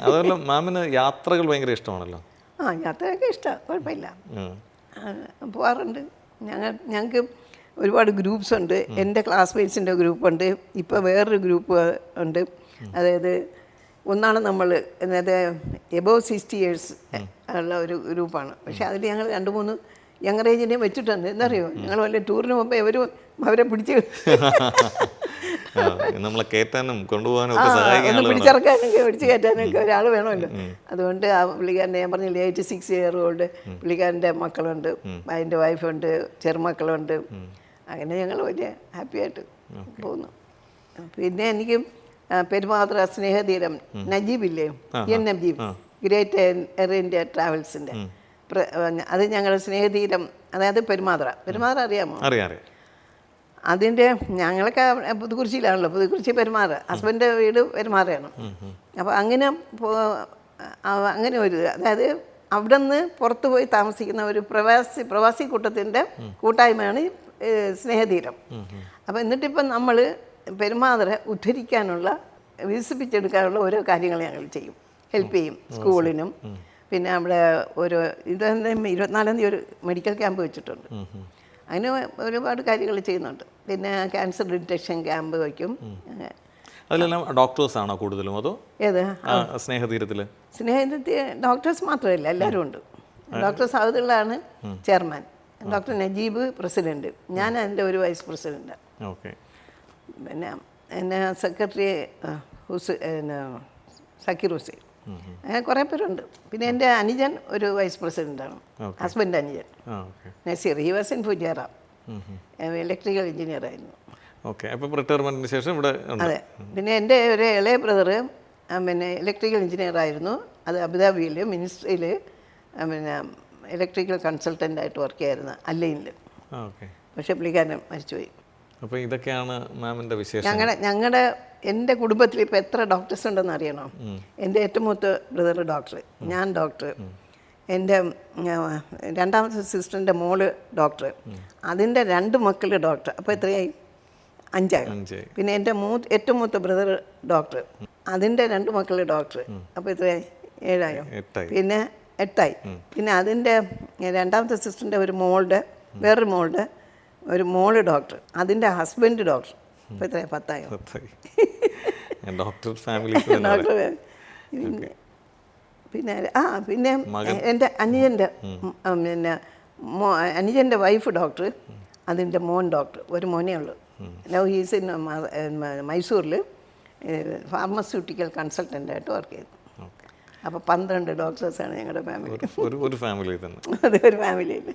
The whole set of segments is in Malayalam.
അതുപോലെ മാമിന് യാത്രകൾ ഭയങ്കര ഇഷ്ടമാണല്ലോ. യാത്രയൊക്കെ ഇഷ്ടമാണ്, കുഴപ്പമില്ല, പോകാറുണ്ട്. ഞങ്ങൾക്ക് ഒരുപാട് ഗ്രൂപ്പ്സ് ഉണ്ട്. എൻ്റെ ക്ലാസ്മേറ്റ്സിൻ്റെ ഗ്രൂപ്പുണ്ട്, ഇപ്പോൾ വേറൊരു ഗ്രൂപ്പ് ഉണ്ട്. അതായത് ഒന്നാണ് നമ്മൾ അതായത് എബോവ് 60 years ഉള്ള ഒരു ഗ്രൂപ്പാണ്. പക്ഷേ അതിൽ ഞങ്ങൾ 2-3 യങ് ഏജിനെ വെച്ചിട്ടുണ്ട്. എന്നറിയോ, ഞങ്ങൾ വല്ല ടൂറിന് പോകുമ്പോൾ അവരെ പിടിച്ച് നമ്മളെ കയറ്റാനും കൊണ്ടുപോകാനും ഒന്ന് പിടിച്ചിറക്കാനൊക്കെ പിടിച്ച് കയറ്റാനൊക്കെ ഒരാൾ വേണമല്ലോ. അതുകൊണ്ട് ആ പുള്ളിക്കാരൻ്റെ ഞാൻ പറഞ്ഞില്ലേ 86 year old പുള്ളിക്കാരൻ്റെ മക്കളുണ്ട്, അതിൻ്റെ വൈഫുണ്ട്, ചെറുമക്കളുണ്ട്. അങ്ങനെ ഞങ്ങൾ വലിയ ഹാപ്പിയായിട്ട് പോകുന്നു. പിന്നെ എനിക്ക് പെരുമാത്ര സ്നേഹതീരം നജീബില്ലേ, N Najeeb, great Air India ട്രാവൽസിൻ്റെ, അത് ഞങ്ങളുടെ സ്നേഹതീരം, അതായത് പെരുമാത്ര അറിയാമോ? അറിയാം. അതിൻ്റെ ഞങ്ങളൊക്കെ പുതുക്കുറിച്ചിയിലാണല്ലോ, പുതുക്കുറിച്ചി പെരുമാറ, ഹസ്ബൻഡിൻ്റെ വീട് പെരുമാറയാണ്. അപ്പോൾ അങ്ങനെ ഒരു അതായത് അവിടെ നിന്ന് പുറത്തു പോയി താമസിക്കുന്ന ഒരു പ്രവാസി കൂട്ടത്തിൻ്റെ കൂട്ടായ്മയാണ് സ്നേഹതീരം. അപ്പോൾ എന്നിട്ടിപ്പം നമ്മൾ പെരുമാതരെ ഉദ്ധരിക്കാനുള്ള വികസിപ്പിച്ചെടുക്കാനുള്ള ഓരോ കാര്യങ്ങൾ ഞങ്ങൾ ചെയ്യും, ഹെൽപ്പ് ചെയ്യും. സ്കൂളിനും പിന്നെ അവിടെ ഒരു 24-ാം തീയതി ഒരു മെഡിക്കൽ ക്യാമ്പ് വെച്ചിട്ടുണ്ട്. അങ്ങനെ ഒരുപാട് കാര്യങ്ങൾ ചെയ്യുന്നുണ്ട്. പിന്നെ ക്യാൻസർ ഡിറ്റക്ഷൻ ക്യാമ്പ് വയ്ക്കും. അതിലെല്ലാം ഡോക്ടേഴ്സാണോ കൂടുതലും അതോ? ഏത് സ്നേഹതീരത്തിൽ ഡോക്ടേഴ്സ് മാത്രമല്ല, എല്ലാവരും ഉണ്ട്. ഡോക്ടർ സൗദുള്ളാണ് ചെയർമാൻ, ഡോക്ടർ നജീബ് പ്രസിഡൻറ്റ്, ഞാൻ അതിൻ്റെ ഒരു വൈസ് പ്രസിഡൻറ്റ്. ഓക്കെ. പിന്നെ എന്നെ സെക്രട്ടറി സക്കീർ ഹുസൈൻ, അങ്ങനെ കുറേ പേരുണ്ട്. പിന്നെ എൻ്റെ അനുജൻ ഒരു വൈസ് പ്രസിഡൻ്റാണ്, ഹസ്ബൻഡ് അനുജൻ Naseer. He was in Fujairah, electrical engineer ആയിരുന്നു. ഓക്കെ. അപ്പോൾ റിട്ടയർമെൻറ്റിന് ശേഷം ഇവിടെ? അതെ. പിന്നെ എൻ്റെ ഒരു ഇളയ ബ്രദർ പിന്നെ ഇലക്ട്രിക്കൽ എഞ്ചിനീയർ ആയിരുന്നു. അത് അബുദാബിയിൽ മിനിസ്ട്രിയിൽ പിന്നെ ഇലക്ട്രിക്കൽ കൺസൾട്ടൻ്റായിട്ട് വർക്ക് ചെയ്യായിരുന്നു അല്ലൈനിൽ. പക്ഷേ പുള്ളിക്കാരൻ മരിച്ചുപോയി. അപ്പോൾ ഇതൊക്കെയാണ് മാമിൻ്റെ വിശേഷം. ഞങ്ങളുടെ എൻ്റെ കുടുംബത്തിൽ ഇപ്പോൾ എത്ര ഡോക്ടേഴ്സ് ഉണ്ടെന്ന് അറിയണോ? എൻ്റെ ഏറ്റവും മൂത്ത ബ്രദർ ഡോക്ടർ, ഞാൻ ഡോക്ടർ, എൻ്റെ രണ്ടാമത്തെ സിസ്റ്ററിൻ്റെ മോള് ഡോക്ടർ, അതിൻ്റെ 2 മക്കൾ ഡോക്ടർ. അപ്പോൾ എത്രയായി? 5. പിന്നെ എൻ്റെ ഏറ്റവും മൂത്ത ബ്രദർ ഡോക്ടർ, അതിൻ്റെ 2 മക്കൾ ഡോക്ടർ. അപ്പോൾ എത്രയായി? 7ആയോ? പിന്നെ 8ആയി. പിന്നെ അതിൻ്റെ രണ്ടാമത്തെ സിസ്റ്ററിൻ്റെ ഒരു വേറൊരു മോളുടെ ഒരു മോള് ഡോക്ടർ, അതിൻ്റെ ഹസ്ബൻഡ് ഡോക്ടർ. ഇപ്പോൾ എത്രയായി? 10ആയോ? Doctor family. പിന്നെ പിന്നെ എൻ്റെ അനുജൻ്റെ വൈഫ് ഡോക്ടർ, അതിൻ്റെ മോൻ ഡോക്ടർ. ഒരു മോനേ ഉള്ളൂ. നൗ ഹീസ് ഇൻ മൈസൂരിൽ ഫാർമസ്യൂട്ടിക്കൽ കൺസൾട്ടൻ്റായിട്ട് വർക്ക് ചെയ്തു. അപ്പോൾ 12 ഡോക്ടേഴ്സാണ് ഞങ്ങളുടെ ഫാമിലി. ഒരു ഫാമിലി തന്നെ. അതെ, ഒരു ഫാമിലിയിൽ.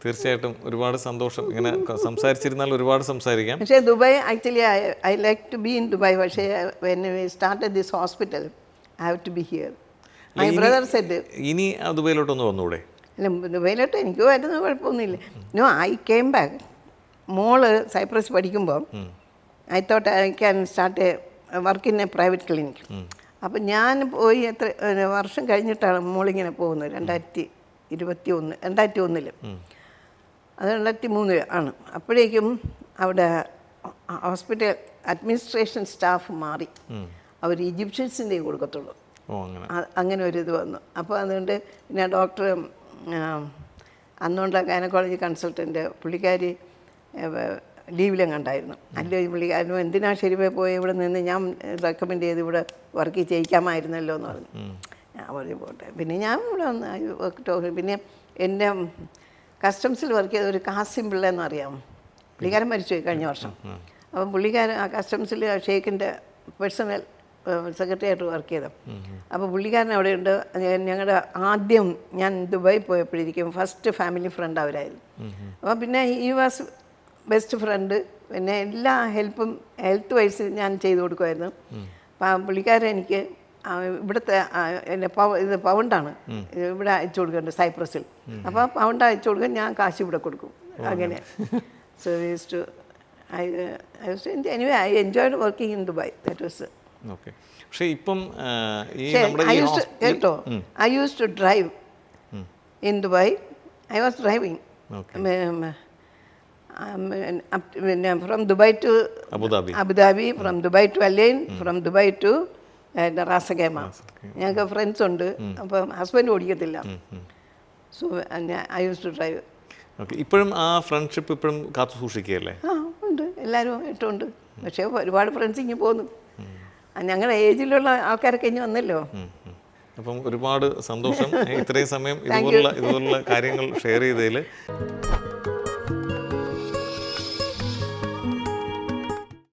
തീർച്ചയായിട്ടും ഒരുപാട് സന്തോഷം. ഇങ്ങനെ സംസാരിച്ചിരുന്നാൽ ഒരുപാട് സംസാരിക്കാം. പക്ഷേ Dubai actually I like to be in Dubai. പക്ഷേ when we started this hospital I have to be here. My brother said ഇനി ദുബൈയിലോട്ടൊന്ന് വന്നൂടെ? അല്ല, ദുബൈയിലോട്ട് എനിക്ക് വരുന്ന കുഴപ്പമൊന്നുമില്ല. No, I came back. മോള് സൈപ്രസ് പഠിക്കുമ്പോൾ I thought I can start work in a private clinic. അപ്പം ഞാൻ പോയി എത്ര വർഷം കഴിഞ്ഞിട്ടാണ് മോളിങ്ങനെ പോകുന്നത്. 2021 അത് 2003 ആണ്. അപ്പോഴേക്കും അവിടെ ഹോസ്പിറ്റൽ അഡ്മിനിസ്ട്രേഷൻ സ്റ്റാഫ് മാറി. അവർ ഈജിപ്ഷ്യൻസിൻ്റെ കൊടുക്കത്തുള്ളൂ. അങ്ങനെ ഒരു ഇത് വന്നു. അപ്പോൾ അതുകൊണ്ട് പിന്നെ ഡോക്ടർ അന്നുകൊണ്ട് ഗൈനക്കോളജി കൺസൾട്ടൻ്റ് പുള്ളിക്കാരി ലീവിലും കണ്ടായിരുന്നു. അല്ല, പുള്ളിക്കാരനും എന്തിനാ ശരിവേ പോയി ഇവിടെ നിന്ന് ഞാൻ റെക്കമെൻഡ് ചെയ്ത് ഇവിടെ വർക്ക് ചെയ്യിക്കാമായിരുന്നല്ലോ എന്ന് പറഞ്ഞു. ഞാൻ പറഞ്ഞു പോട്ടെ. പിന്നെ ഞാൻ ഇവിടെ വന്ന് പിന്നെ എൻ്റെ കസ്റ്റംസിൽ വർക്ക് ചെയ്ത ഒരു കാസിം പിള്ള എന്ന് അറിയാമോ? പുള്ളിക്കാരൻ മരിച്ചുപോയി കഴിഞ്ഞ വർഷം. അപ്പം പുള്ളിക്കാരൻ ആ കസ്റ്റംസിൽ ഷെയ്ഖിൻ്റെ പേഴ്സണൽ സെക്രട്ടറി ആയിട്ട് വർക്ക് ചെയ്തത്. അപ്പോൾ പുള്ളിക്കാരൻ അവിടെയുണ്ട്. ഞങ്ങളുടെ ആദ്യം ഞാൻ ദുബായി പോയപ്പോഴേക്കും ഫസ്റ്റ് ഫാമിലി ഫ്രണ്ട് അവരായിരുന്നു. അപ്പോൾ പിന്നെ ഈ വാസ് ബെസ്റ്റ് ഫ്രണ്ട്. പിന്നെ എല്ലാ ഹെൽപ്പും ഹെൽത്ത് വൈസ് ഞാൻ ചെയ്തു കൊടുക്കുമായിരുന്നു. അപ്പം പുള്ളിക്കാരൻ എനിക്ക് ഇവിടുത്തെ ഇത് പൗണ്ടാണ് ഇവിടെ അയച്ചു കൊടുക്കുന്നുണ്ട് സൈപ്രസിൽ. അപ്പോൾ പൗണ്ട് അയച്ചു കൊടുക്കാൻ ഞാൻ കാശ് ഇവിടെ കൊടുക്കും. അങ്ങനെ so to anyway I enjoyed working in Dubai. That was okay. പക്ഷേ ഇപ്പം കേട്ടോ, I use to drive in Dubai. I was driving from Dubai to Abu Dhabi, from Dubai to Al Ain, from Dubai to Ras Al Khaimah. ഞങ്ങൾക്ക് ഫ്രണ്ട്സ് ഉണ്ട്. അപ്പം ഹസ്ബൻഡ് ഓടിക്കത്തില്ല. So I use to drive. Okay, ഇപ്പോഴും ആ ഫ്രണ്ട്ഷിപ്പ് ഇപ്പോഴും കാത്തു സൂക്ഷിക്കുകയല്ലേ? ആ ഉണ്ട്, എല്ലാവരും ഇട്ടുണ്ട്. പക്ഷേ ഒരുപാട് ഫ്രണ്ട്സ് ഇങ്ങനെ പോന്നു. ഞങ്ങളുടെ ഏജിലുള്ള ആൾക്കാരൊക്കെ ഇനി വന്നല്ലോ. അപ്പം ഒരുപാട് സന്തോഷം ഇത്രയും സമയം ഇതുപോലുള്ള കാര്യങ്ങൾ ഷെയർ ചെയ്തതിൽ.